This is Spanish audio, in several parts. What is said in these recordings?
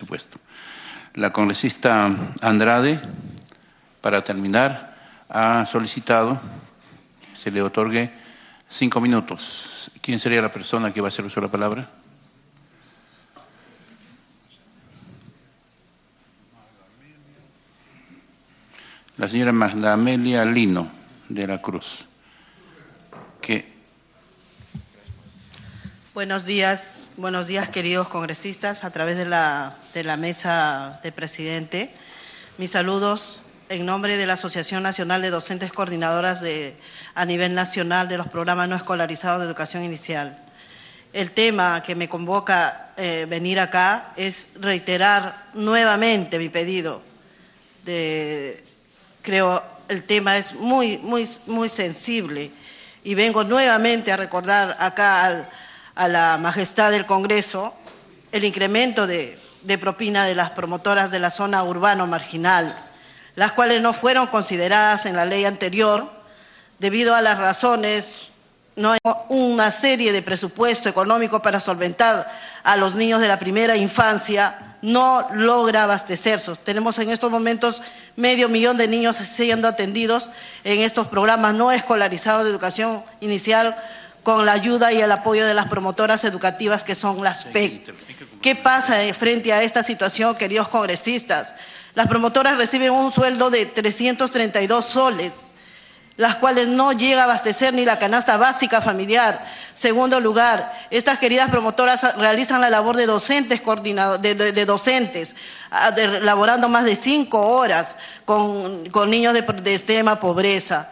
presupuesto. La congresista Andrade, para terminar, ha solicitado se le otorgue 5 minutos. ¿Quién sería la persona que va a hacer uso de la palabra? La señora Magda Amelia Lino de la Cruz. Buenos días queridos congresistas, a través de la mesa de presidente. Mis saludos en nombre de la Asociación Nacional de Docentes Coordinadoras a nivel nacional de los programas no escolarizados de educación inicial. El tema que me convoca venir acá es reiterar nuevamente mi pedido. Creo el tema es muy sensible y vengo nuevamente a recordar acá a la majestad del Congreso el incremento de propina de las promotoras de la zona urbano marginal, las cuales no fueron consideradas en la ley anterior debido a las razones, no hay una serie de presupuesto económico para solventar a los niños de la primera infancia, no logra abastecerse. Tenemos en estos momentos 500.000 de niños siendo atendidos en estos programas no escolarizados de educación inicial con la ayuda y el apoyo de las promotoras educativas que son las PEC. ¿Qué pasa frente a esta situación, queridos congresistas? Las promotoras reciben un sueldo de 332 soles, las cuales no llega a abastecer ni la canasta básica familiar. Segundo lugar, estas queridas promotoras realizan la labor de docentes, laborando más de 5 horas con niños de extrema pobreza.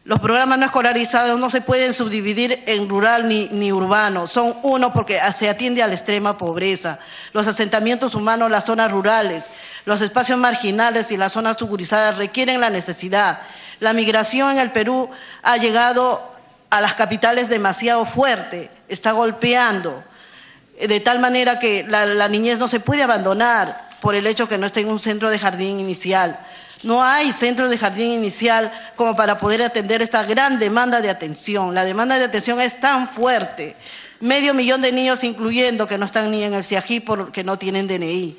Los programas no escolarizados no se pueden subdividir en rural ni urbano, son uno porque se atiende a la extrema pobreza. Los asentamientos humanos, las zonas rurales, los espacios marginales y las zonas tugurizadas requieren la necesidad. La migración en el Perú ha llegado a las capitales demasiado fuerte, está golpeando, de tal manera que la niñez no se puede abandonar por el hecho que no esté en un centro de jardín inicial. No hay centros de jardín inicial como para poder atender esta gran demanda de atención. La demanda de atención es tan fuerte. 500.000 de niños, incluyendo que no están ni en el CIAGI porque no tienen DNI.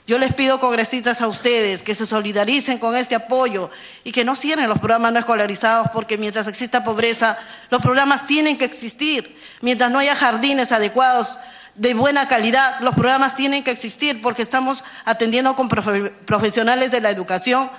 Yo les pido, congresistas, a ustedes que se solidaricen con este apoyo y que no cierren los programas no escolarizados, porque mientras exista pobreza, los programas tienen que existir. Mientras no haya jardines adecuados, de buena calidad, los programas tienen que existir porque estamos atendiendo con profesionales de la educación,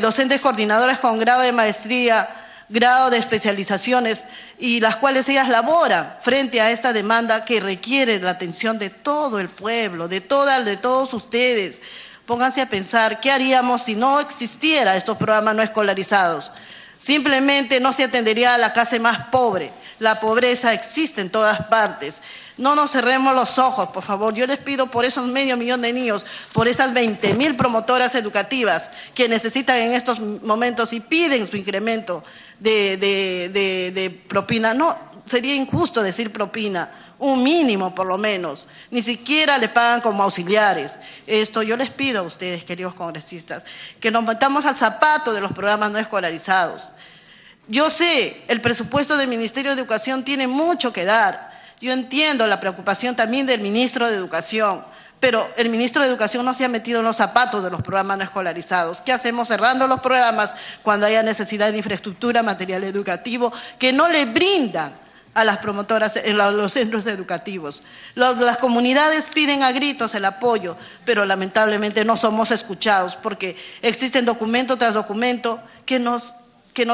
docentes coordinadoras con grado de maestría, grado de especializaciones, y las cuales ellas laboran frente a esta demanda que requiere la atención de todo el pueblo, de todos ustedes. Pónganse a pensar, ¿qué haríamos si no existiera estos programas no escolarizados? Simplemente no se atendería a la clase más pobre. La pobreza existe en todas partes. No nos cerremos los ojos, por favor. Yo les pido por esos 500.000 de niños, por esas 20.000 promotoras educativas que necesitan en estos momentos y piden su incremento de propina. No, sería injusto decir propina, un mínimo por lo menos. Ni siquiera le pagan como auxiliares. Esto yo les pido a ustedes, queridos congresistas, que nos metamos al zapato de los programas no escolarizados. Yo sé, el presupuesto del Ministerio de Educación tiene mucho que dar. Yo entiendo la preocupación también del ministro de Educación, pero el ministro de Educación no se ha metido en los zapatos de los programas no escolarizados. ¿Qué hacemos cerrando los programas cuando haya necesidad de infraestructura, material educativo, que no le brindan a las promotoras en los centros educativos? Las comunidades piden a gritos el apoyo, pero lamentablemente no somos escuchados porque existen documento tras documento que nos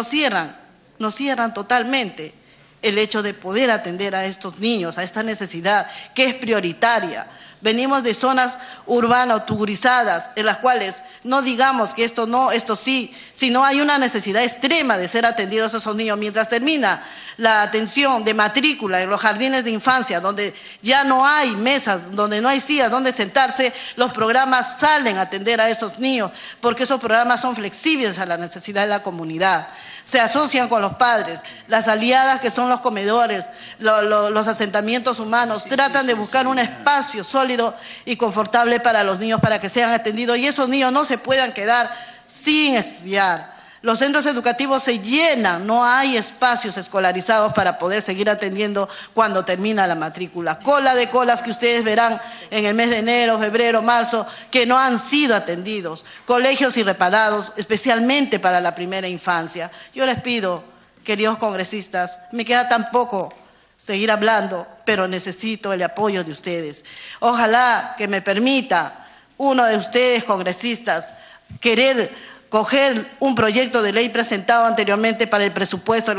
cierran totalmente el hecho de poder atender a estos niños, a esta necesidad que es prioritaria. Venimos de zonas urbanas, tugurizadas, en las cuales no digamos que esto no, esto sí, sino hay una necesidad extrema de ser atendidos a esos niños. Mientras termina la atención de matrícula en los jardines de infancia, donde ya no hay mesas, donde no hay sillas donde sentarse, los programas salen a atender a esos niños, porque esos programas son flexibles a la necesidad de la comunidad. Se asocian con los padres, las aliadas que son los comedores, los asentamientos humanos, tratan de buscar un espacio sólido y confortable para los niños para que sean atendidos y esos niños no se puedan quedar sin estudiar. Los centros educativos se llenan, no hay espacios escolarizados para poder seguir atendiendo cuando termina la matrícula. Cola de colas que ustedes verán en el mes de enero, febrero, marzo, que no han sido atendidos. Colegios irreparados, especialmente para la primera infancia. Yo les pido, queridos congresistas, me queda tan poco seguir hablando, pero necesito el apoyo de ustedes. Ojalá que me permita uno de ustedes, congresistas, querer coger un proyecto de ley presentado anteriormente para el presupuesto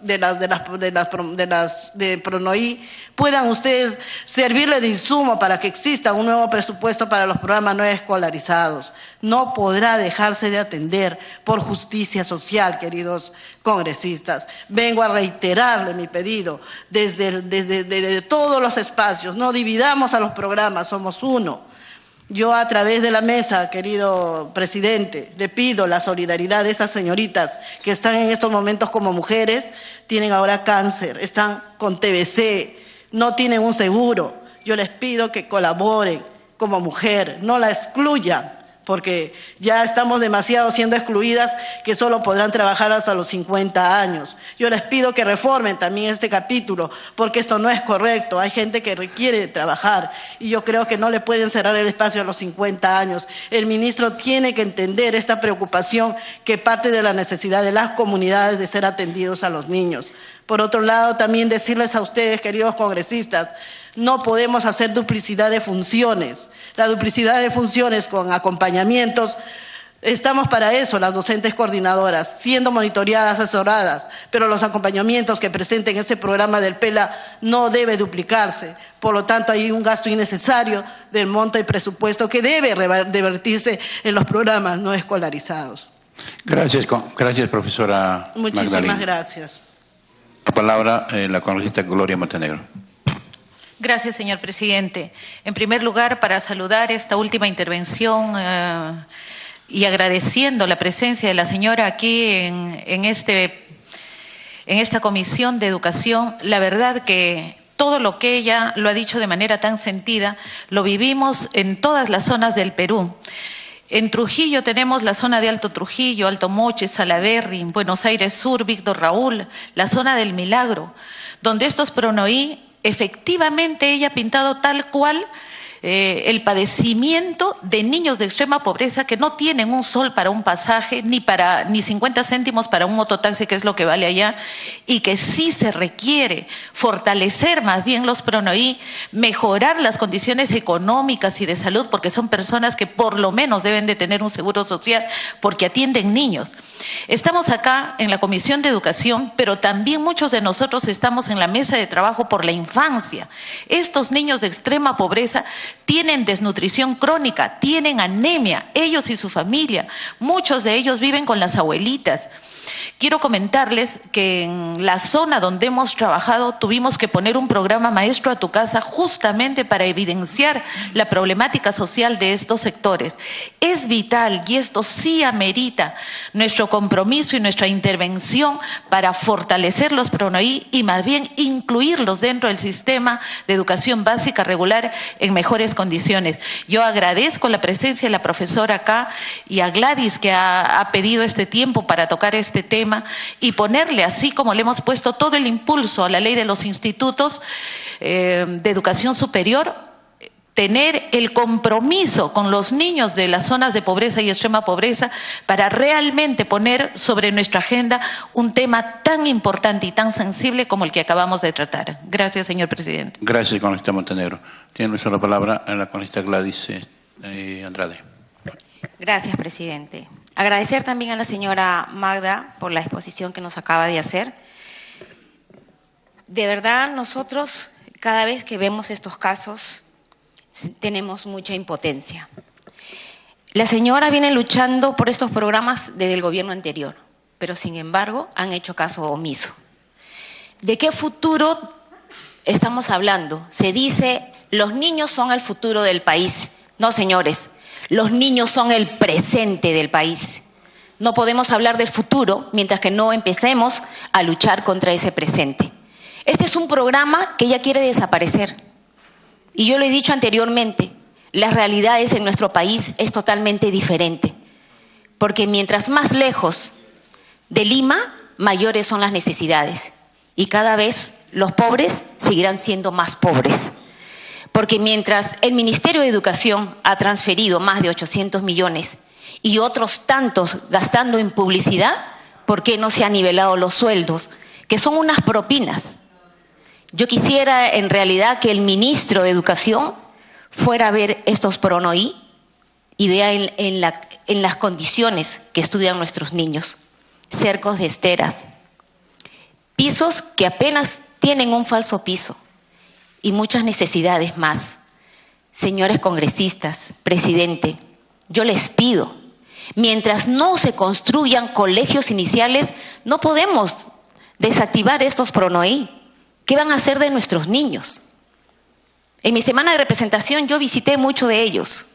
de Pronoí, puedan ustedes servirle de insumo para que exista un nuevo presupuesto para los programas no escolarizados. No podrá dejarse de atender por justicia social, queridos congresistas. Vengo a reiterarle mi pedido desde todos los espacios. No dividamos a los programas, somos uno. Yo a través de la mesa, querido presidente, le pido la solidaridad de esas señoritas que están en estos momentos como mujeres, tienen ahora cáncer, están con TBC, no tienen un seguro. Yo les pido que colaboren como mujer, no la excluyan, porque ya estamos demasiado siendo excluidas que solo podrán trabajar hasta los 50 años. Yo les pido que reformen también este capítulo, porque esto no es correcto. Hay gente que requiere trabajar y yo creo que no le pueden cerrar el espacio a los 50 años. El ministro tiene que entender esta preocupación que parte de la necesidad de las comunidades de ser atendidos a los niños. Por otro lado, también decirles a ustedes, queridos congresistas, no podemos hacer duplicidad de funciones. La duplicidad de funciones con acompañamientos, estamos para eso, las docentes coordinadoras, siendo monitoreadas, asesoradas, pero los acompañamientos que presenten ese programa del PELA no debe duplicarse. Por lo tanto, hay un gasto innecesario del monto y presupuesto que debe revertirse en los programas no escolarizados. Gracias, profesora Muchísimas Magdalena. gracias. La palabra la congresista Gloria Montenegro. Gracias, señor presidente. En primer lugar, para saludar esta última intervención y agradeciendo la presencia de la señora aquí en esta Comisión de Educación, la verdad que todo lo que ella lo ha dicho de manera tan sentida, lo vivimos en todas las zonas del Perú. En Trujillo tenemos la zona de Alto Trujillo, Alto Moche, Salaberry, Buenos Aires Sur, Víctor Raúl, la zona del Milagro, donde estos Pronoí, efectivamente ella ha pintado tal cual el padecimiento de niños de extrema pobreza que no tienen un sol para un pasaje, ni 50 céntimos para un mototaxi, que es lo que vale allá, y que sí se requiere fortalecer más bien los Pronoí, mejorar las condiciones económicas y de salud, porque son personas que por lo menos deben de tener un seguro social, porque atienden niños. Estamos acá en la Comisión de Educación, pero también muchos de nosotros estamos en la mesa de trabajo por la infancia. Estos niños de extrema pobreza tienen desnutrición crónica, tienen anemia, ellos y su familia. Muchos de ellos viven con las abuelitas. Quiero comentarles que en la zona donde hemos trabajado tuvimos que poner un programa Maestro a tu Casa justamente para evidenciar la problemática social de estos sectores. Es vital y esto sí amerita nuestro compromiso y nuestra intervención para fortalecer los Pronoí y más bien incluirlos dentro del sistema de educación básica regular en mejores condiciones. Yo agradezco la presencia de la profesora acá y a Gladys que ha pedido este tiempo para tocar este tema y ponerle, así como le hemos puesto todo el impulso a la ley de los institutos de educación superior, tener el compromiso con los niños de las zonas de pobreza y extrema pobreza para realmente poner sobre nuestra agenda un tema tan importante y tan sensible como el que acabamos de tratar. Gracias, señor presidente. Gracias, congresista Montenegro. Tiene la palabra la congresista Gladys Andrade. Gracias, presidente. Agradecer también a la señora Magda por la exposición que nos acaba de hacer. De verdad, nosotros cada vez que vemos estos casos tenemos mucha impotencia. La señora viene luchando por estos programas desde el gobierno anterior, pero sin embargo han hecho caso omiso. ¿De qué futuro estamos hablando? Se dice, los niños son el futuro del país. No, señores. Los niños son el presente del país. No podemos hablar del futuro mientras que no empecemos a luchar contra ese presente. Este es un programa que ya quiere desaparecer. Y yo lo he dicho anteriormente, las realidades en nuestro país es totalmente diferente. Porque mientras más lejos de Lima, mayores son las necesidades. Y cada vez los pobres seguirán siendo más pobres. Porque mientras el Ministerio de Educación ha transferido más de 800 millones y otros tantos gastando en publicidad, ¿por qué no se han nivelado los sueldos? Que son unas propinas. Yo quisiera en realidad que el ministro de Educación fuera a ver estos PRONOI y vea en las condiciones que estudian nuestros niños. Cercos de esteras, pisos que apenas tienen un falso piso y muchas necesidades más. Señores congresistas, presidente, yo les pido, mientras no se construyan colegios iniciales, no podemos desactivar estos PRONOI. ¿Qué van a hacer de nuestros niños? En mi semana de representación yo visité muchos de ellos.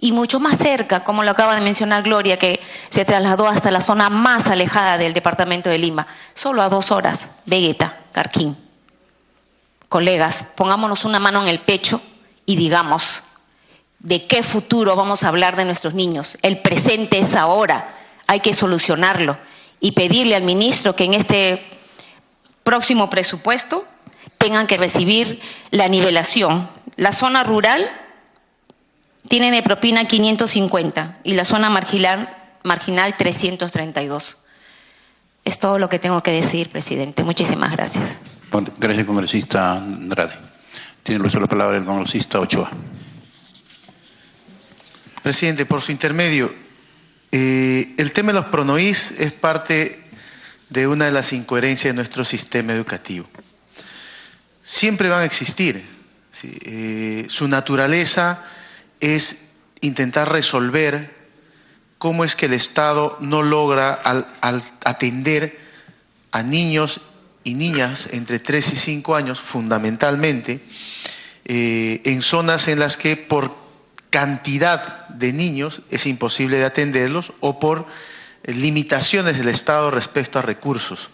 Y mucho más cerca, como lo acaba de mencionar Gloria, que se trasladó hasta la zona más alejada del departamento de Lima, solo a 2 horas, Vegeta, Carquín. Colegas, pongámonos una mano en el pecho y digamos, ¿de qué futuro vamos a hablar de nuestros niños? El presente es ahora, hay que solucionarlo y pedirle al ministro que en este próximo presupuesto tengan que recibir la nivelación. La zona rural tiene de propina 550 y la zona marginal 332. Es todo lo que tengo que decir, presidente. Muchísimas gracias. Gracias, congresista Andrade. Tiene el uso de la palabra el congresista Ochoa. Presidente, por su intermedio, el tema de los PRONOIs es parte de una de las incoherencias de nuestro sistema educativo. Siempre van a existir. ¿Sí? Su naturaleza es intentar resolver cómo es que el Estado no logra al atender a niños y niñas entre 3 y 5 años, fundamentalmente, en zonas en las que por cantidad de niños es imposible de atenderlos o por limitaciones del Estado respecto a recursos.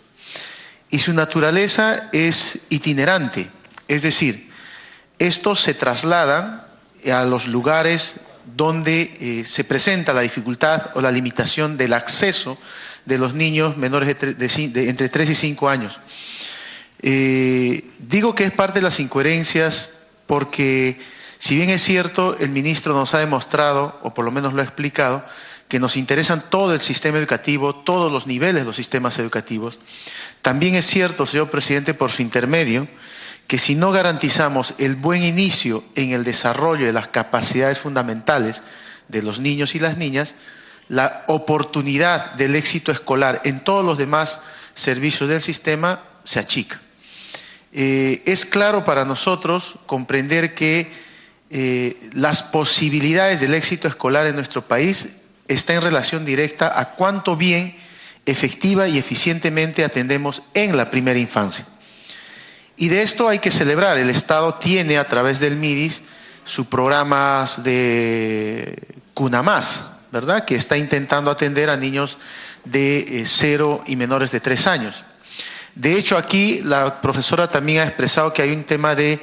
Y su naturaleza es itinerante, es decir, estos se trasladan a los lugares donde se presenta la dificultad o la limitación del acceso de los niños menores de entre 3 y 5 años. Digo que es parte de las incoherencias porque, si bien es cierto, el ministro nos ha demostrado, o por lo menos lo ha explicado, que nos interesan todo el sistema educativo, todos los niveles de los sistemas educativos, también es cierto, señor presidente, por su intermedio, que si no garantizamos el buen inicio en el desarrollo de las capacidades fundamentales de los niños y las niñas, la oportunidad del éxito escolar en todos los demás servicios del sistema se achica. Es claro para nosotros comprender que las posibilidades del éxito escolar en nuestro país está en relación directa a cuánto bien, efectiva y eficientemente atendemos en la primera infancia. Y de esto hay que celebrar. El Estado tiene a través del MIDIS sus programas de Cuna Más, ¿verdad?, que está intentando atender a niños de 0 y menores de 3 años. De hecho, aquí la profesora también ha expresado que hay un tema de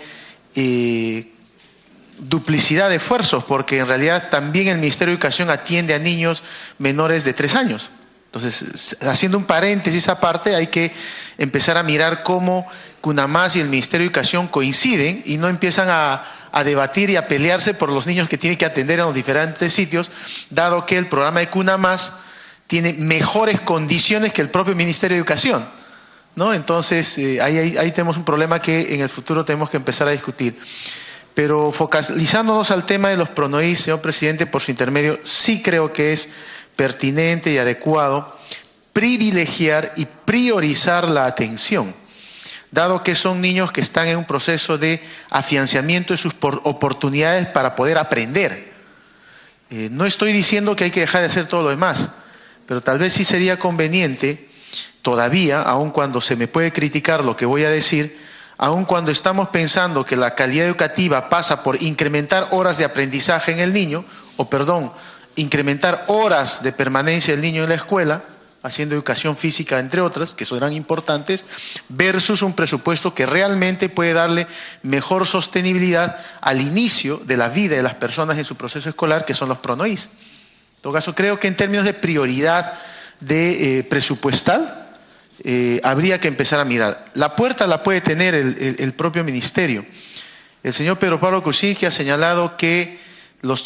duplicidad de esfuerzos, porque en realidad también el Ministerio de Educación atiende a niños menores de 3 años. Entonces, haciendo un paréntesis aparte, hay que empezar a mirar cómo CUNAMAS y el Ministerio de Educación coinciden y no empiezan a debatir y a pelearse por los niños que tienen que atender en los diferentes sitios, dado que el programa de CUNAMAS tiene mejores condiciones que el propio Ministerio de Educación, ¿no? Entonces, ahí tenemos un problema que en el futuro tenemos que empezar a discutir. Pero focalizándonos al tema de los PRONOI, señor presidente, por su intermedio, sí creo que es pertinente y adecuado privilegiar y priorizar la atención, dado que son niños que están en un proceso de afianzamiento de sus oportunidades para poder aprender. No estoy diciendo que hay que dejar de hacer todo lo demás, pero tal vez sí sería conveniente todavía, aun cuando se me puede criticar lo que voy a decir, aun cuando estamos pensando que la calidad educativa pasa por incrementar horas de aprendizaje en el niño, incrementar horas de permanencia del niño en la escuela, haciendo educación física, entre otras, que serán importantes, versus un presupuesto que realmente puede darle mejor sostenibilidad al inicio de la vida de las personas en su proceso escolar, que son los PRONOIs. En todo caso, creo que en términos de prioridad de presupuestal, habría que empezar a mirar. La puerta la puede tener el propio ministerio. El señor Pedro Pablo Kuczynski ha señalado que los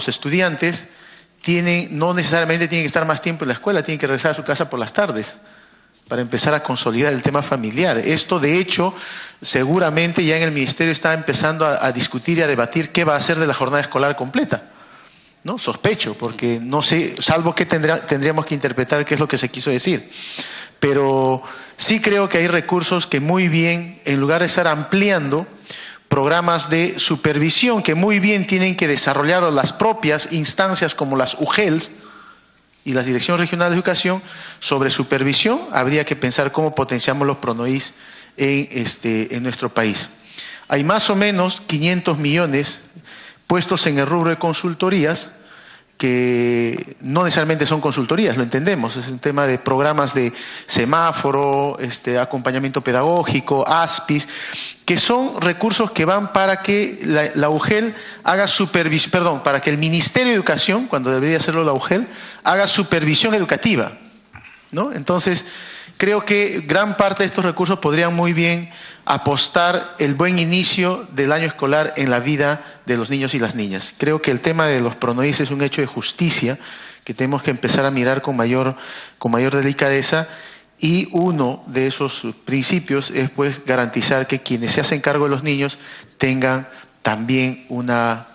estudiantes no necesariamente tienen que estar más tiempo en la escuela, tienen que regresar a su casa por las tardes para empezar a consolidar el tema familiar. Esto, de hecho, seguramente ya en el ministerio está empezando a discutir y a debatir qué va a hacer de la jornada escolar completa. ¿No? Sospecho, porque no sé, salvo que tendríamos que interpretar qué es lo que se quiso decir. Pero sí creo que hay recursos que muy bien, en lugar de estar ampliando programas de supervisión que muy bien tienen que desarrollar las propias instancias como las UGELs y las Direcciones Regionales de Educación, sobre supervisión, habría que pensar cómo potenciamos los PRONOIS en nuestro país. Hay más o menos 500 millones puestos en el rubro de consultorías, que no necesariamente son consultorías, lo entendemos, es un tema de programas de semáforo, acompañamiento pedagógico, ASPIS, que son recursos que van para que la UGEL haga supervisión, para que el Ministerio de Educación, cuando debería hacerlo la UGEL, haga supervisión educativa, ¿no? Entonces, creo que gran parte de estos recursos podrían muy bien apostar el buen inicio del año escolar en la vida de los niños y las niñas. Creo que el tema de los PRONOIS es un hecho de justicia que tenemos que empezar a mirar con mayor delicadeza, y uno de esos principios es pues garantizar que quienes se hacen cargo de los niños tengan también una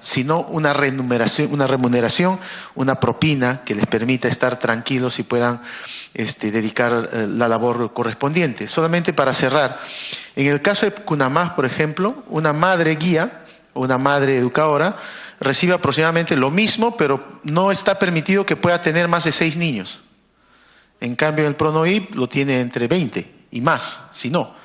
remuneración, una propina que les permita estar tranquilos y puedan dedicar la labor correspondiente. Solamente para cerrar, en el caso de Cunamás, por ejemplo, una madre guía, una madre educadora, recibe aproximadamente lo mismo, pero no está permitido que pueda tener más de 6 niños. En cambio, el PRONOIP lo tiene entre 20 y más, si no.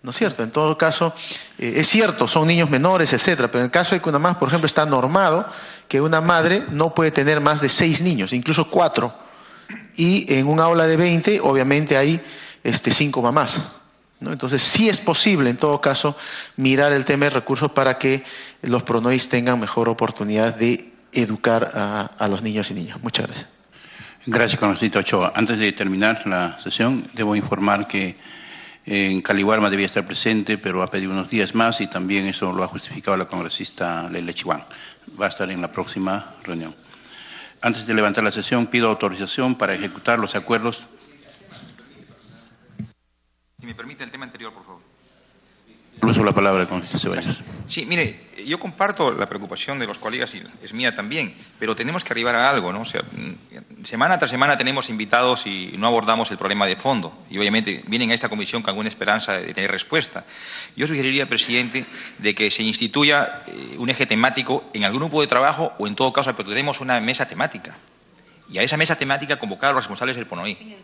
¿No es cierto? En todo caso, es cierto, son niños menores, etcétera, pero en el caso de Cunamás, por ejemplo, está normado que una madre no puede tener más de 6 niños, incluso 4. Y en un aula de 20, obviamente hay 5 mamás, ¿no? Entonces, sí es posible, en todo caso, mirar el tema de recursos para que los PRONOIS tengan mejor oportunidad de educar a los niños y niñas. Muchas gracias. Gracias, congresista Ochoa. Antes de terminar la sesión, debo informar que en Caliwarma debía estar presente, pero ha pedido unos días más, y también eso lo ha justificado la congresista Leila Chihuán. Va a estar en la próxima reunión. Antes de levantar la sesión, pido autorización para ejecutar los acuerdos. Si me permite el tema anterior, por favor. Uso la palabra, congresista Ceballos. Sí, mire, yo comparto la preocupación de los colegas y es mía también, pero tenemos que arribar a algo, ¿no? O sea, semana tras semana tenemos invitados y no abordamos el problema de fondo, y obviamente vienen a esta comisión con alguna esperanza de tener respuesta. Yo sugeriría, presidente, de que se instituya un eje temático en algún grupo de trabajo, o en todo caso tenemos una mesa temática, y a esa mesa temática convocar a los responsables del PRONOI.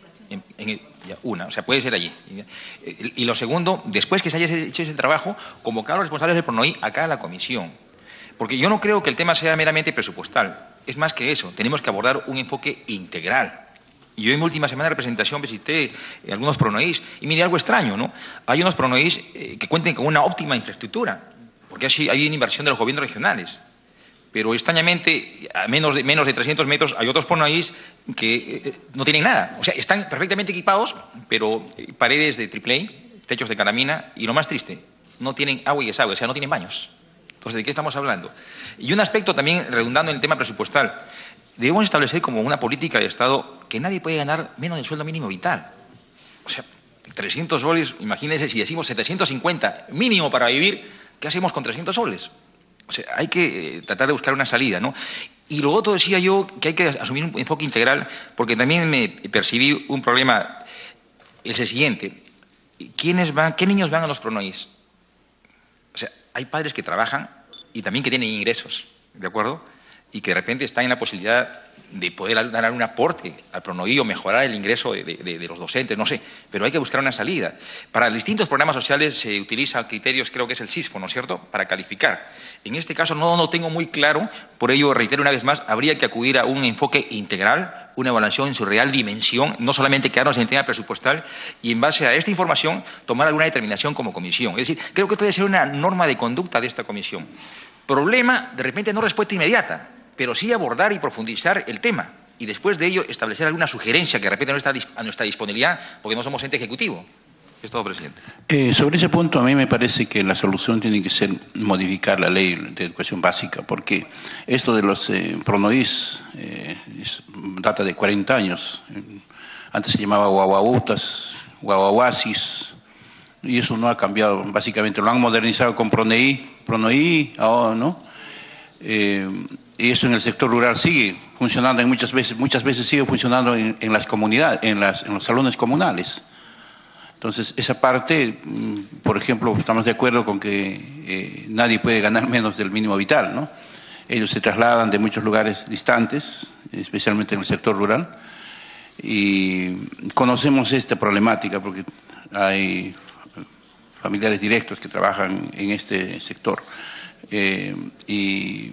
O sea, puede ser allí. Y lo segundo, después que se haya hecho ese trabajo, convocar a los responsables del PRONOI acá a la comisión. Porque yo no creo que el tema sea meramente presupuestal. Es más que eso. Tenemos que abordar un enfoque integral. Y yo en mi última semana de presentación visité algunos PRONOIs y miré algo extraño, ¿no? Hay unos PRONOIs que cuenten con una óptima infraestructura, porque hay una inversión de los gobiernos regionales. Pero extrañamente, a menos de 300 metros, hay otros PRONOIs que no tienen nada. O sea, están perfectamente equipados, pero paredes de AAA, techos de calamina, y lo más triste, no tienen agua y desagüe, o sea, no tienen baños. Entonces, ¿de qué estamos hablando? Y un aspecto también, redundando en el tema presupuestal, debemos establecer como una política de Estado que nadie puede ganar menos del sueldo mínimo vital. O sea, 300 soles, imagínense, si decimos 750 mínimo para vivir, ¿qué hacemos con 300 soles? O sea, hay que tratar de buscar una salida, ¿no? Y lo otro decía yo que hay que asumir un enfoque integral, porque también me percibí un problema, es el siguiente. ¿Qué niños van a los PRONOIs? O sea, hay padres que trabajan y también que tienen ingresos, ¿de acuerdo? Y que de repente están en la posibilidad de poder dar un aporte al PRONOI o mejorar el ingreso de los docentes, no sé, pero hay que buscar una salida. Para distintos programas sociales se utilizan criterios, creo que es el SISFO, ¿no es cierto?, para calificar. En este caso no lo tengo muy claro, por ello reitero una vez más, habría que acudir a un enfoque integral, una evaluación en su real dimensión, no solamente quedarnos en el tema presupuestal, y en base a esta información tomar alguna determinación como comisión. Es decir, creo que esto debe ser una norma de conducta de esta comisión. Problema, de repente no respuesta inmediata, pero sí abordar y profundizar el tema y después de ello establecer alguna sugerencia que repita a nuestra disponibilidad, porque no somos ente ejecutivo. Es todo, presidente. Sobre ese punto, a mí me parece que la solución tiene que ser modificar la ley de educación básica, porque esto de los pronoís data de 40 años. Antes se llamaba guaguabutas, guaguaguasis, y eso no ha cambiado. Básicamente lo han modernizado con pronoí, ahora, ¿no? Y eso en el sector rural sigue funcionando, muchas veces sigue funcionando en las comunidades, en los salones comunales. Entonces, esa parte, por ejemplo, estamos de acuerdo con que nadie puede ganar menos del mínimo vital, ¿no? Ellos se trasladan de muchos lugares distantes, especialmente en el sector rural, y conocemos esta problemática porque hay familiares directos que trabajan en este sector y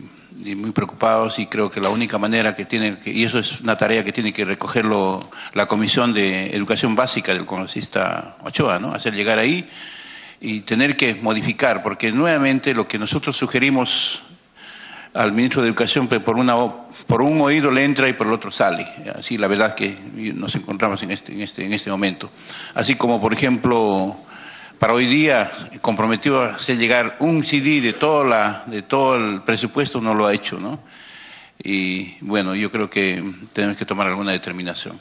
muy preocupados, y creo que la única manera que tiene que, y eso es una tarea que tiene que recogerlo la Comisión de Educación Básica del congresista Ochoa, ¿no? Hacer llegar ahí y tener que modificar, porque nuevamente lo que nosotros sugerimos al ministro de Educación, pues por un oído le entra y por el otro sale. Así la verdad que nos encontramos en este momento. Así como, por ejemplo, para hoy día comprometió a hacer llegar un CD de todo el presupuesto, no lo ha hecho, ¿no? Y bueno, yo creo que tenemos que tomar alguna determinación.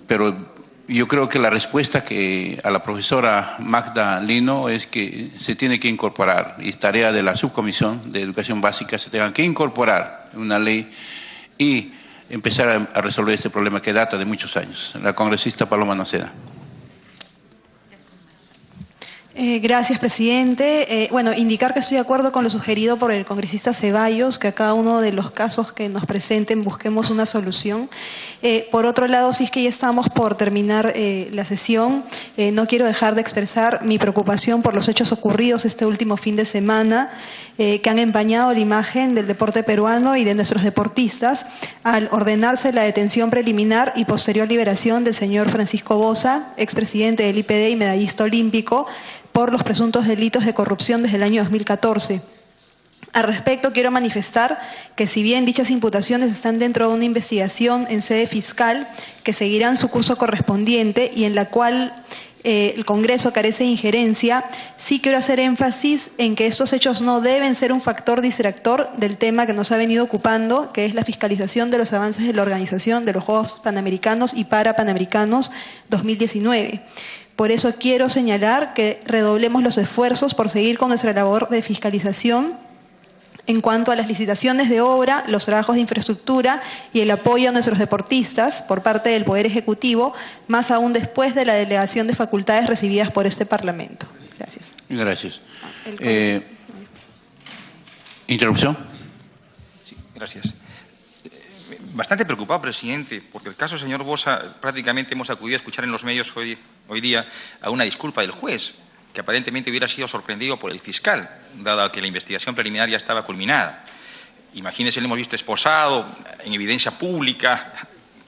Pero yo creo que la respuesta que a la profesora Magda Lino es que se tiene que incorporar, y es tarea de la subcomisión de educación básica, se tenga que incorporar una ley y empezar a resolver este problema que data de muchos años. La congresista Paloma Noceda. Gracias, presidente. Indicar que estoy de acuerdo con lo sugerido por el congresista Ceballos, que a cada uno de los casos que nos presenten busquemos una solución. Por otro lado, si es que ya estamos por terminar la sesión, no quiero dejar de expresar mi preocupación por los hechos ocurridos este último fin de semana, que han empañado la imagen del deporte peruano y de nuestros deportistas al ordenarse la detención preliminar y posterior liberación del señor Francisco Bosa, expresidente del IPD y medallista olímpico, por los presuntos delitos de corrupción desde el año 2014. Al respecto, quiero manifestar que si bien dichas imputaciones están dentro de una investigación en sede fiscal, que seguirán su curso correspondiente y en la cual el Congreso carece de injerencia, sí quiero hacer énfasis en que estos hechos no deben ser un factor distractor del tema que nos ha venido ocupando, que es la fiscalización de los avances de la organización de los Juegos Panamericanos y Parapanamericanos 2019. Por eso quiero señalar que redoblemos los esfuerzos por seguir con nuestra labor de fiscalización en cuanto a las licitaciones de obra, los trabajos de infraestructura y el apoyo a nuestros deportistas por parte del Poder Ejecutivo, más aún después de la delegación de facultades recibidas por este Parlamento. Gracias. Gracias. ¿Interrupción? Sí, gracias. Bastante preocupado, presidente, porque el caso del señor Bosa prácticamente hemos acudido a escuchar en los medios hoy día a una disculpa del juez, que aparentemente hubiera sido sorprendido por el fiscal, dado que la investigación preliminar ya estaba culminada. Imagínese, lo hemos visto esposado, en evidencia pública,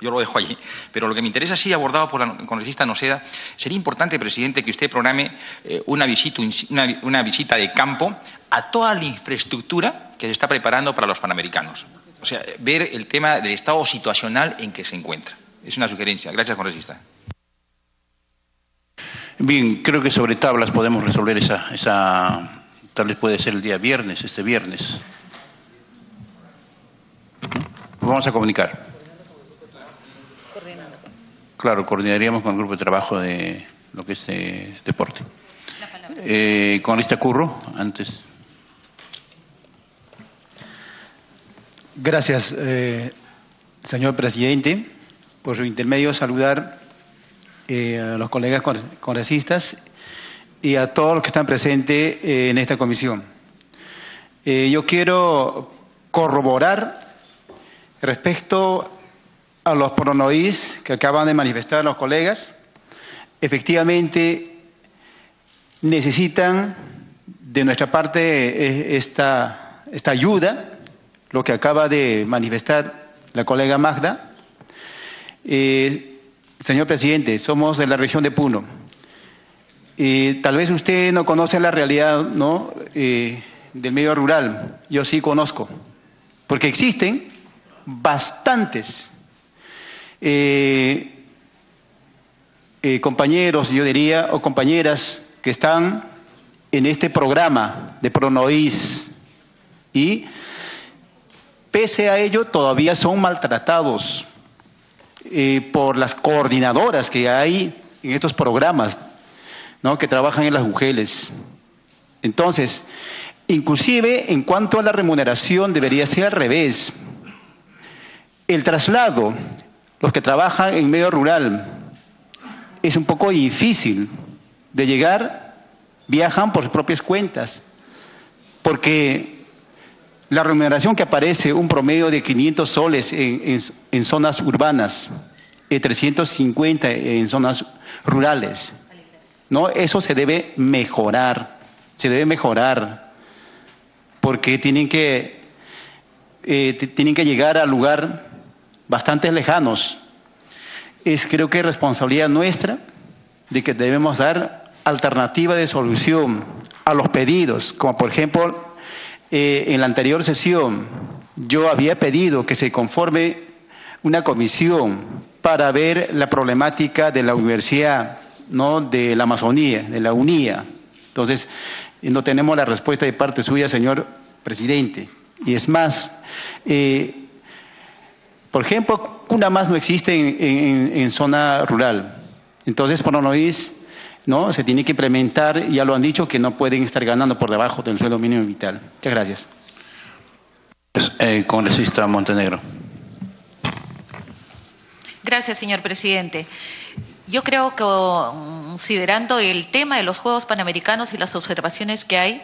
yo lo dejo allí. Pero lo que me interesa, sí, abordado por la congresista Noceda, sería importante, presidente, que usted programe una visita de campo a toda la infraestructura que se está preparando para los Panamericanos. O sea, ver el tema del estado situacional en que se encuentra. Es una sugerencia. Gracias, congresista. Bien, creo que sobre tablas podemos resolver esa tal vez puede ser el día viernes, este viernes. Vamos a comunicar. Claro, coordinaríamos con el grupo de trabajo de lo que es deporte. Congresista Curro, antes. Gracias, señor presidente. Por su intermedio, saludar a los colegas congresistas y a todos los que están presentes en esta comisión. Yo quiero corroborar respecto a los pronoís que acaban de manifestar los colegas. Efectivamente, necesitan de nuestra parte esta ayuda, lo que acaba de manifestar la colega Magda. Señor presidente, somos de la región de Puno. Tal vez usted no conoce la realidad, ¿no? Del medio rural. Yo sí conozco, porque existen bastantes compañeros, yo diría, o compañeras que están en este programa de Pronoís y pese a ello todavía son maltratados por las coordinadoras que hay en estos programas, ¿no?, que trabajan en las mujeres. Entonces, inclusive en cuanto a la remuneración debería ser al revés. El traslado, los que trabajan en medio rural, es un poco difícil de llegar, viajan por sus propias cuentas, porque la remuneración que aparece, un promedio de 500 soles en zonas urbanas, 350 en zonas rurales, ¿no? Eso se debe mejorar, porque tienen que llegar a lugares bastante lejanos. Creo que es responsabilidad nuestra de que debemos dar alternativa de solución a los pedidos, como por ejemplo, en la anterior sesión yo había pedido que se conforme una comisión para ver la problemática de la Universidad, ¿no?, de la Amazonía, de la UNIA. Entonces, no tenemos la respuesta de parte suya, señor presidente. Y es más, por ejemplo, una más no existe en zona rural. Entonces, por Pronoís, ¿no?, se tiene que implementar, ya lo han dicho, que no pueden estar ganando por debajo del sueldo mínimo vital. Muchas gracias. Congresista Montenegro. Gracias, señor presidente. Yo creo que, considerando el tema de los Juegos Panamericanos y las observaciones que hay,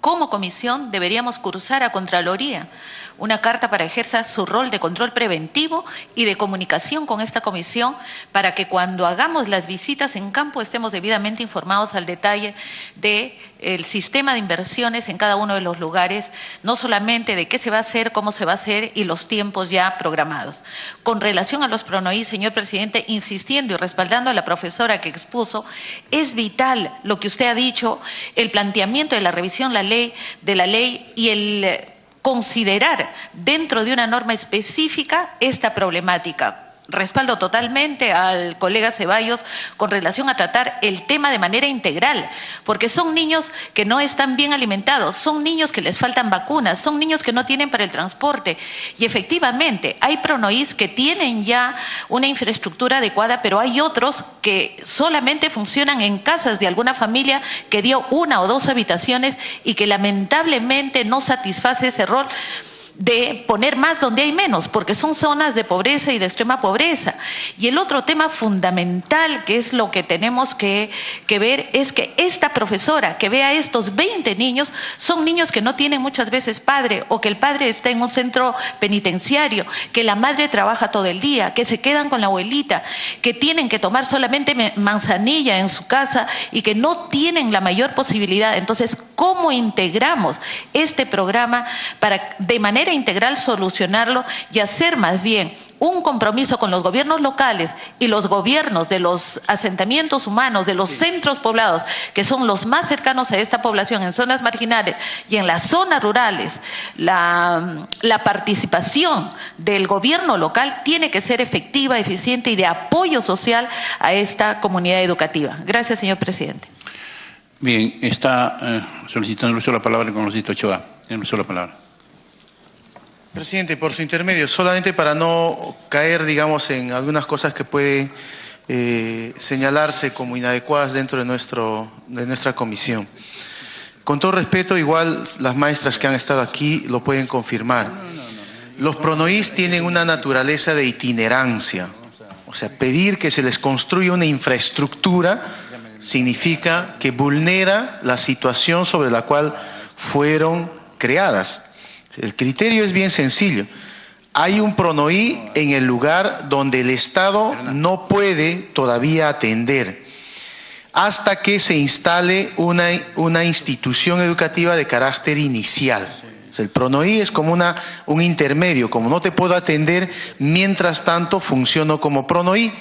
como comisión deberíamos cursar a Contraloría una carta para ejercer su rol de control preventivo y de comunicación con esta comisión para que cuando hagamos las visitas en campo estemos debidamente informados al detalle del sistema de inversiones en cada uno de los lugares, no solamente de qué se va a hacer, cómo se va a hacer y los tiempos ya programados. Con relación a los Pronoís, señor presidente, insistiendo y respaldando a la profesora que expuso, es vital lo que usted ha dicho, el planteamiento de la revisión de la ley y el considerar dentro de una norma específica esta problemática. Respaldo totalmente al colega Ceballos con relación a tratar el tema de manera integral, porque son niños que no están bien alimentados, son niños que les faltan vacunas, son niños que no tienen para el transporte y efectivamente hay Pronoís que tienen ya una infraestructura adecuada, pero hay otros que solamente funcionan en casas de alguna familia que dio 1 o 2 habitaciones y que lamentablemente no satisface ese rol de poner más donde hay menos, porque son zonas de pobreza y de extrema pobreza. Y el otro tema fundamental, que es lo que tenemos que ver, es que esta profesora que ve a estos 20 niños, son niños que no tienen muchas veces padre, o que el padre está en un centro penitenciario, que la madre trabaja todo el día, que se quedan con la abuelita, que tienen que tomar solamente manzanilla en su casa y que no tienen la mayor posibilidad. Entonces, ¿cómo integramos este programa para de manera integral solucionarlo y hacer más bien un compromiso con los gobiernos locales y los gobiernos de los asentamientos humanos, de los centros poblados, que son los más cercanos a esta población en zonas marginales y en las zonas rurales? La participación del gobierno local tiene que ser efectiva, eficiente y de apoyo social a esta comunidad educativa. Gracias, señor presidente. Bien, está solicitando el uso de la palabra el congresista Ochoa. El uso de la palabra. Presidente, por su intermedio, solamente para no caer, digamos, en algunas cosas que puede señalarse como inadecuadas dentro de nuestra comisión. Con todo respeto, igual las maestras que han estado aquí lo pueden confirmar. Los Pronoís tienen una naturaleza de itinerancia. O sea, pedir que se les construya una infraestructura significa que vulnera la situación sobre la cual fueron creadas. El criterio es bien sencillo. Hay un Pronoí en el lugar donde el Estado no puede todavía atender hasta que se instale una institución educativa de carácter inicial. O sea, el Pronoí es como un intermedio. Como no te puedo atender, mientras tanto funciono como Pronoí.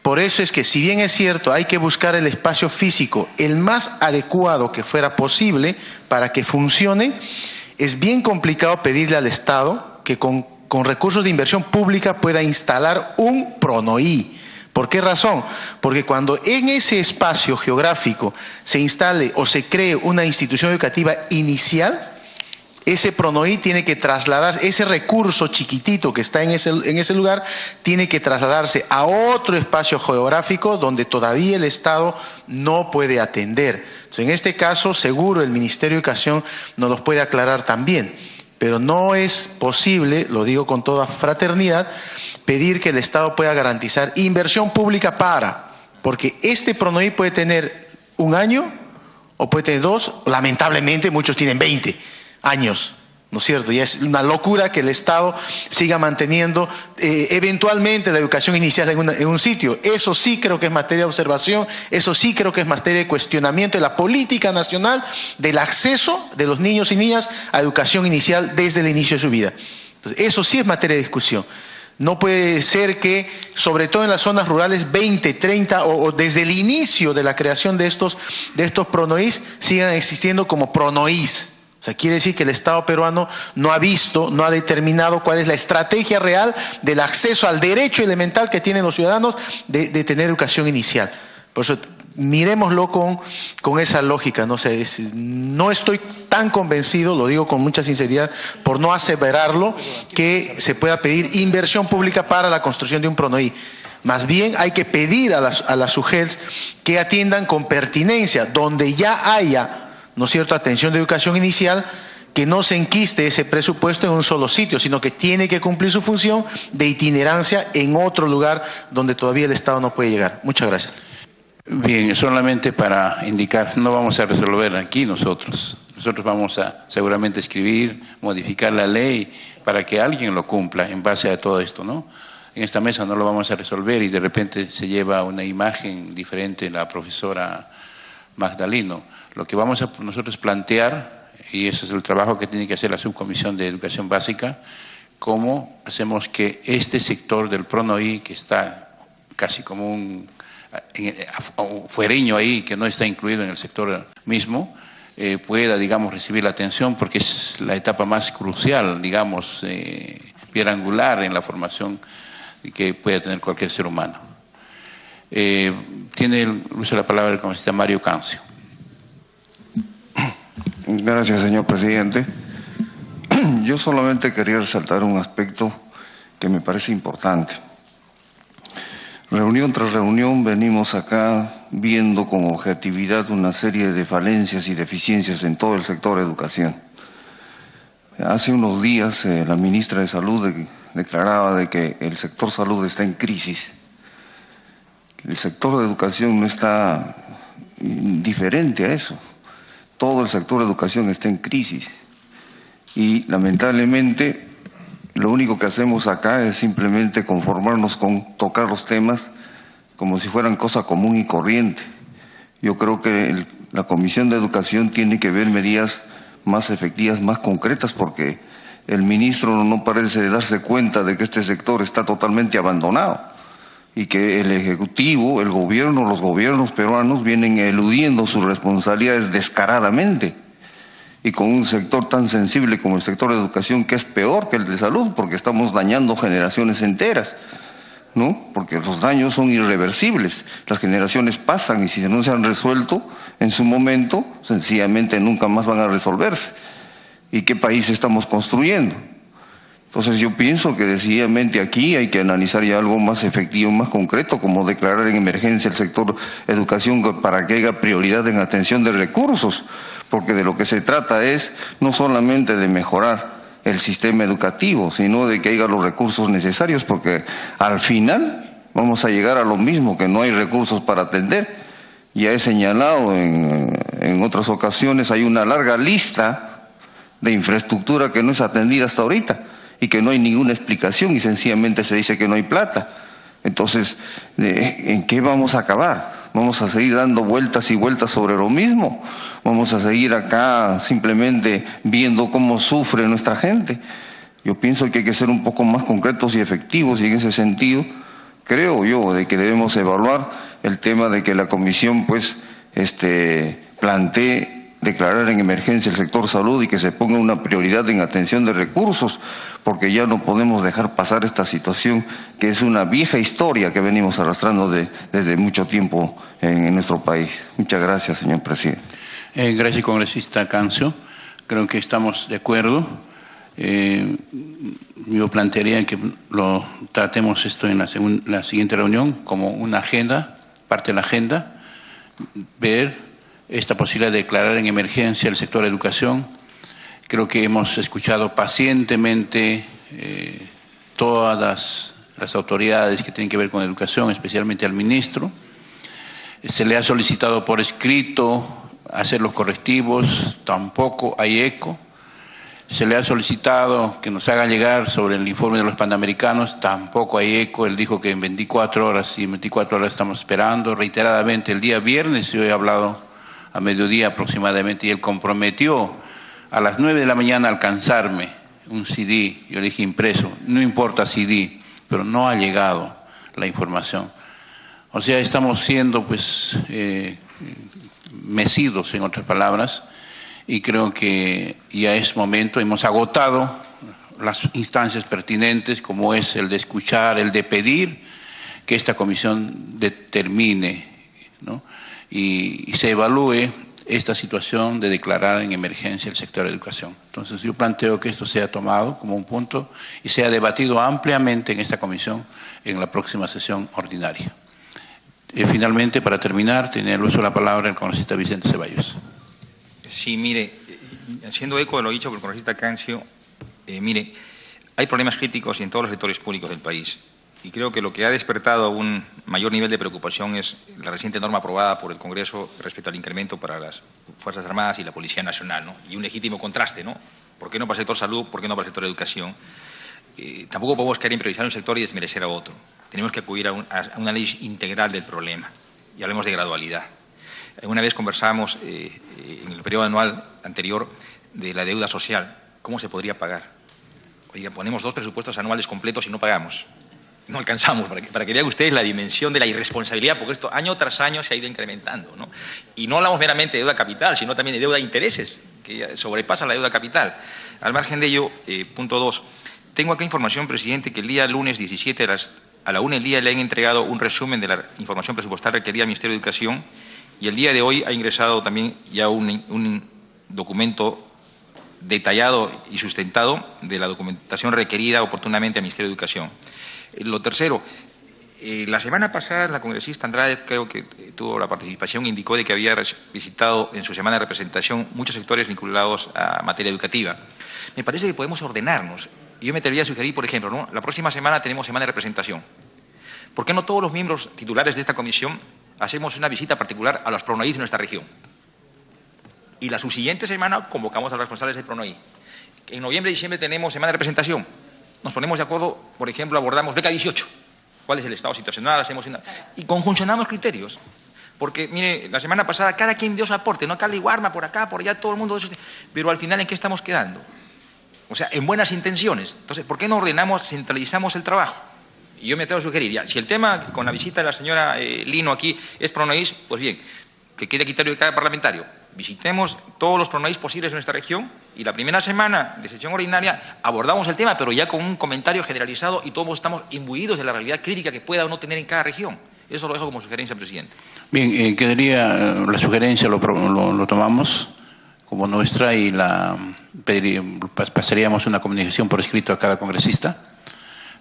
Por eso es que, si bien es cierto, hay que buscar el espacio físico el más adecuado que fuera posible para que funcione, es bien complicado pedirle al Estado que con con recursos de inversión pública pueda instalar un PRONOI. ¿Por qué razón? Porque cuando en ese espacio geográfico se instale o se cree una institución educativa inicial, ese PRONOI tiene que trasladar, ese recurso chiquitito que está en ese lugar, tiene que trasladarse a otro espacio geográfico donde todavía el Estado no puede atender. Entonces, en este caso, seguro el Ministerio de Educación nos los puede aclarar también, pero no es posible, lo digo con toda fraternidad, pedir que el Estado pueda garantizar inversión pública porque este PRONOI puede tener 1 año o puede tener 2, lamentablemente muchos tienen 20 años, ¿no es cierto? Y es una locura que el Estado siga manteniendo eventualmente la educación inicial en un sitio. Eso sí creo que es materia de observación, eso sí creo que es materia de cuestionamiento de la política nacional del acceso de los niños y niñas a educación inicial desde el inicio de su vida. Entonces, eso sí es materia de discusión. No puede ser que, sobre todo en las zonas rurales, 20, 30 o desde el inicio de la creación de estos PRONOIs sigan existiendo como PRONOIs. O sea, quiere decir que el Estado peruano no ha visto, no ha determinado cuál es la estrategia real del acceso al derecho elemental que tienen los ciudadanos de tener educación inicial. Por eso, miremoslo con esa lógica. No sé, no estoy tan convencido, lo digo con mucha sinceridad, por no aseverarlo, que se pueda pedir inversión pública para la construcción de un PRONOI. Más bien hay que pedir a las UGELs que atiendan con pertinencia, donde ya haya, ¿no es cierto?, atención de educación inicial, que no se enquiste ese presupuesto en un solo sitio, sino que tiene que cumplir su función de itinerancia en otro lugar donde todavía el Estado no puede llegar. Muchas gracias. Bien, solamente para indicar, no vamos a resolver aquí nosotros. Nosotros vamos a seguramente escribir, modificar la ley para que alguien lo cumpla en base a todo esto, ¿no? En esta mesa no lo vamos a resolver y de repente se lleva una imagen diferente la profesora Magdaleno. Lo que vamos a nosotros plantear, y ese es el trabajo que tiene que hacer la Subcomisión de Educación Básica, cómo hacemos que este sector del PRONOI, que está casi como un fuereño ahí, que no está incluido en el sector mismo, pueda, digamos, recibir la atención, porque es la etapa más crucial, digamos, piedra angular en la formación que pueda tener cualquier ser humano. Tiene el uso de la palabra el congresista Mario Cancio. Gracias, señor presidente. Yo solamente quería resaltar un aspecto que me parece importante. Reunión tras reunión venimos acá viendo con objetividad una serie de falencias y deficiencias en todo el sector de educación. Hace unos días la ministra de Salud declaraba de que el sector salud está en crisis. El sector de educación no está diferente a eso. Todo el sector de educación está en crisis y lamentablemente lo único que hacemos acá es simplemente conformarnos con tocar los temas como si fueran cosa común y corriente. Yo creo que la Comisión de Educación tiene que ver medidas más efectivas, más concretas, porque el ministro no parece darse cuenta de que este sector está totalmente abandonado y que el Ejecutivo, el gobierno, los gobiernos peruanos vienen eludiendo sus responsabilidades descaradamente, y con un sector tan sensible como el sector de educación, que es peor que el de salud, porque estamos dañando generaciones enteras, ¿no? Porque los daños son irreversibles, las generaciones pasan y si no se han resuelto en su momento, sencillamente nunca más van a resolverse. ¿Y qué país estamos construyendo? Entonces yo pienso que decididamente aquí hay que analizar ya algo más efectivo, más concreto, como declarar en emergencia el sector educación para que haya prioridad en atención de recursos, porque de lo que se trata es no solamente de mejorar el sistema educativo, sino de que haya los recursos necesarios, porque al final vamos a llegar a lo mismo, que no hay recursos para atender. Ya he señalado en otras ocasiones, hay una larga lista de infraestructura que no es atendida hasta ahorita y que no hay ninguna explicación y sencillamente se dice que no hay plata. Entonces, ¿en qué vamos a acabar? ¿Vamos a seguir dando vueltas y vueltas sobre lo mismo? ¿Vamos a seguir acá simplemente viendo cómo sufre nuestra gente? Yo pienso que hay que ser un poco más concretos y efectivos, y en ese sentido creo yo de que debemos evaluar el tema de que la comisión pues plantee declarar en emergencia el sector salud y que se ponga una prioridad en atención de recursos, porque ya no podemos dejar pasar esta situación, que es una vieja historia que venimos arrastrando desde mucho tiempo en nuestro país. Muchas gracias, señor presidente. Gracias, congresista Cancio. Creo que estamos de acuerdo. Yo plantearía que lo tratemos esto en la siguiente reunión como una agenda, parte de la agenda, ver esta posibilidad de declarar en emergencia el sector de educación. Creo que hemos escuchado pacientemente todas las autoridades que tienen que ver con educación, especialmente al ministro. Se le ha solicitado por escrito hacer los correctivos, tampoco hay eco. Se le ha solicitado que nos haga llegar sobre el informe de los panamericanos, tampoco hay eco. Él dijo que en 24 horas, y en 24 horas estamos esperando. Reiteradamente el día viernes yo he hablado a mediodía aproximadamente, y él comprometió a las 9 de la mañana alcanzarme un CD. Yo le dije impreso, no importa CD, pero no ha llegado la información. O sea, estamos siendo pues mecidos, en otras palabras, y creo que ya es momento. Hemos agotado las instancias pertinentes, como es el de escuchar, el de pedir que esta comisión determine, ¿no?, y se evalúe esta situación de declarar en emergencia el sector de educación. Entonces yo planteo que esto sea tomado como un punto y sea debatido ampliamente en esta comisión en la próxima sesión ordinaria. Finalmente, para terminar, tiene el uso de la palabra el congresista Vicente Ceballos. Sí, mire, haciendo eco de lo dicho por el congresista Cancio, mire, hay problemas críticos en todos los sectores públicos del país. Y creo que lo que ha despertado un mayor nivel de preocupación es la reciente norma aprobada por el Congreso respecto al incremento para las Fuerzas Armadas y la Policía Nacional, ¿no? Y un legítimo contraste, ¿no? ¿Por qué no para el sector salud? ¿Por qué no para el sector de educación? Tampoco podemos caer en priorizar un sector y desmerecer a otro. Tenemos que acudir a un análisis integral del problema. Y hablemos de gradualidad. Una vez conversábamos en el periodo anual anterior de la deuda social. ¿Cómo se podría pagar? Oiga, ponemos 2 presupuestos anuales completos y no pagamos. No alcanzamos, para que vean ustedes la dimensión de la irresponsabilidad, porque esto año tras año se ha ido incrementando, ¿no? Y no hablamos meramente de deuda capital, sino también de deuda de intereses, que sobrepasa la deuda capital. Al margen de ello, punto 2, tengo acá información, presidente, que el día lunes 17 a la 1 del día le han entregado un resumen de la información presupuestaria requerida al Ministerio de Educación, y el día de hoy ha ingresado también ya un documento detallado y sustentado de la documentación requerida oportunamente al Ministerio de Educación. Lo tercero, la semana pasada la congresista Andrade, creo que tuvo la participación, indicó de que había visitado en su semana de representación muchos sectores vinculados a materia educativa. Me parece que podemos ordenarnos. Yo me atrevería a sugerir, por ejemplo, ¿no?, la próxima semana tenemos semana de representación. ¿Por qué no todos los miembros titulares de esta comisión hacemos una visita particular a los PRONOIs de nuestra región? Y la subsiguiente semana convocamos a los responsables del PRONOI. En noviembre y diciembre tenemos semana de representación. Nos ponemos de acuerdo, por ejemplo, abordamos beca 18. ¿Cuál es el estado situacional? Y conjuncionamos criterios. Porque, mire, la semana pasada cada quien dio su aporte, ¿no? Cali Guarma, por acá, por allá, todo el mundo. Pero al final, ¿en qué estamos quedando? O sea, en buenas intenciones. Entonces, ¿por qué no ordenamos, centralizamos el trabajo? Y yo me atrevo a sugerir, ya, si el tema con la visita de la señora Lino aquí es PRONOIS, pues bien, que quede a criterio de cada parlamentario. Visitemos todos los PRONOIs posibles en nuestra región y la primera semana de sesión ordinaria abordamos el tema, pero ya con un comentario generalizado y todos estamos imbuidos de la realidad crítica que pueda o no tener en cada región. Eso lo dejo como sugerencia, presidente. Bien, quedaría la sugerencia, lo tomamos como nuestra y pasaríamos una comunicación por escrito a cada congresista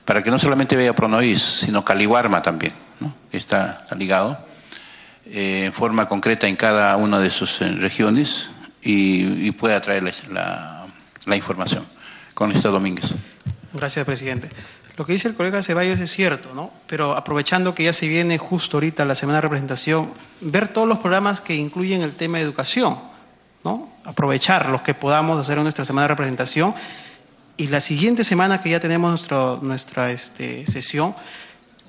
para que no solamente vea PRONOIS, sino Caliwarma también, ¿no?, que está ligado. En forma concreta en cada una de sus regiones y pueda traerles la información. Congresista Domínguez. Gracias, presidente. Lo que dice el colega Ceballos es cierto, ¿no? Pero aprovechando que ya se viene justo ahorita la semana de representación, ver todos los programas que incluyen el tema de educación, ¿no? Aprovechar los que podamos hacer en nuestra semana de representación y la siguiente semana que ya tenemos nuestra sesión,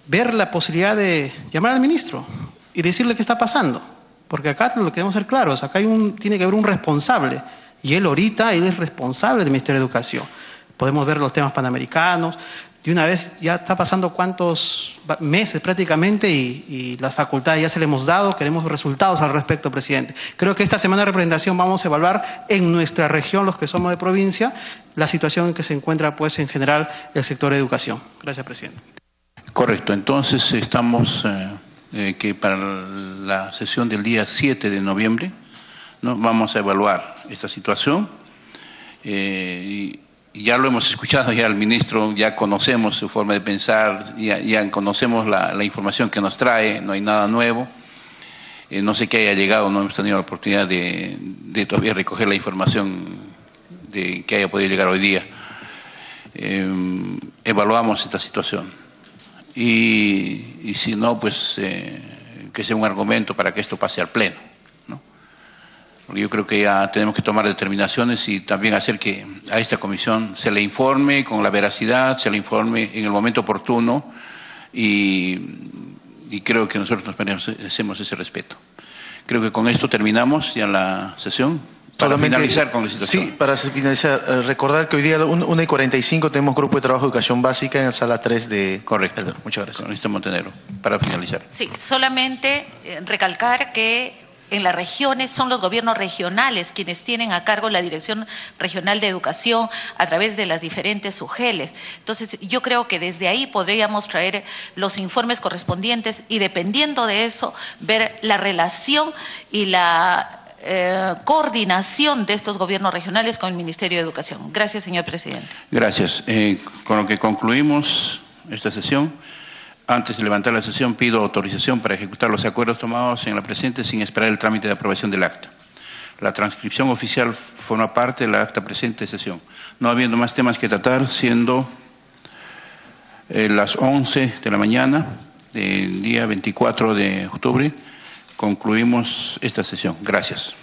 ver la posibilidad de llamar al ministro y decirle qué está pasando, porque acá lo que queremos ser claros, acá tiene que haber un responsable, y él es responsable del Ministerio de Educación. Podemos ver los temas panamericanos, de una vez, ya está pasando cuántos meses prácticamente y las facultades ya se le hemos dado, queremos resultados al respecto, presidente. Creo que esta semana de representación vamos a evaluar en nuestra región, los que somos de provincia, la situación en que se encuentra pues en general el sector de educación. Gracias, presidente. Correcto, entonces estamos que para la sesión del día 7 de noviembre, ¿no?, vamos a evaluar esta situación. Y ya lo hemos escuchado ya al ministro, ya conocemos su forma de pensar, ya conocemos la información que nos trae, no hay nada nuevo. No sé qué haya llegado, no hemos tenido la oportunidad de todavía recoger la información de que haya podido llegar hoy día. Evaluamos esta situación y si no, pues que sea un argumento para que esto pase al Pleno, ¿no? Porque yo creo que ya tenemos que tomar determinaciones y también hacer que a esta comisión se le informe con la veracidad, se le informe en el momento oportuno y creo que nosotros nos merecemos ese respeto. Creo que con esto terminamos ya la sesión. Para finalizar con la situación. Sí, para finalizar, recordar que hoy día a 1:45 tenemos grupo de trabajo de educación básica en la sala 3 de... Correcto. Muchas gracias. Con este Montenegro, para finalizar. Sí, solamente recalcar que en las regiones son los gobiernos regionales quienes tienen a cargo la Dirección Regional de Educación a través de las diferentes SUGELES. Entonces, yo creo que desde ahí podríamos traer los informes correspondientes y dependiendo de eso, ver la relación y la coordinación de estos gobiernos regionales con el Ministerio de Educación. Gracias, señor presidente. Gracias. Con lo que concluimos esta sesión, antes de levantar la sesión, pido autorización para ejecutar los acuerdos tomados en la presente sin esperar el trámite de aprobación del acta. La transcripción oficial forma parte de la acta presente de sesión. No habiendo más temas que tratar, siendo las 11 de la mañana del día 24 de octubre, concluimos esta sesión. Gracias.